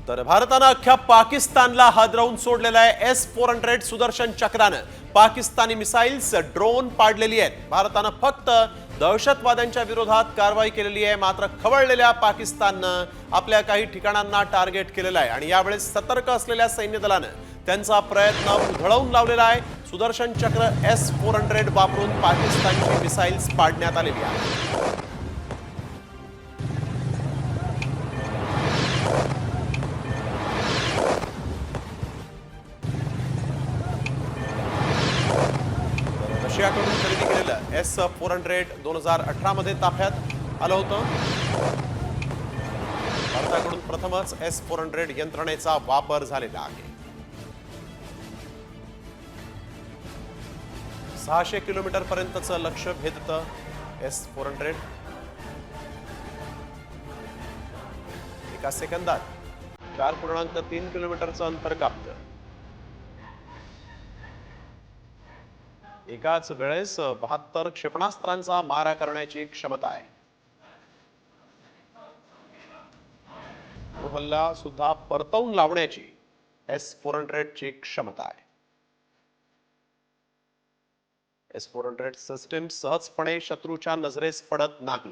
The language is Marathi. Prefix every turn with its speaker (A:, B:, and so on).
A: तर भारतानं अख्ख्या पाकिस्तानला हादरवून सोडलेला आहे S-400 सुदर्शन चक्रानं पाकिस्तानी मिसाइल्स ड्रोन पाडलेली आहेत। भारतानं फक्त दहशतवाद्यांच्या विरोधात कारवाई केलेली आहे, मात्र खवळलेल्या पाकिस्ताननं आपल्या काही ठिकाणांना टार्गेट केलेलं आहे आणि यावेळेस सतर्क असलेल्या सैन्य दलानं त्यांचा प्रयत्न उधळवून लावलेला आहे। सुदर्शन चक्र S-400 वापरून पाकिस्तानची मिसाइल्स पाडण्यात आलेली आहे। रशियाकडून खरेदी केलेलं S-400 2018 मध्ये ताफ्यात आलं होतं। भारताकडून प्रथमच S-400 यंत्रणेचा वापर झालेला आहे। 600 किलोमीटर पर्यंतचं लक्ष्य भेदतं S-400। एका सेकंदात 4.3 किलोमीटरचं अंतर कापतं। एकाच वेळेस 72 क्षेपणास्त्रांचा मारा करण्याची क्षमता आहे। तो हल्ला सुद्धा परतवून लावण्याची S-400 ची क्षमता आहे। S-400 सिस्टीम सहजपणे शत्रूच्या नजरेस पडत नाही।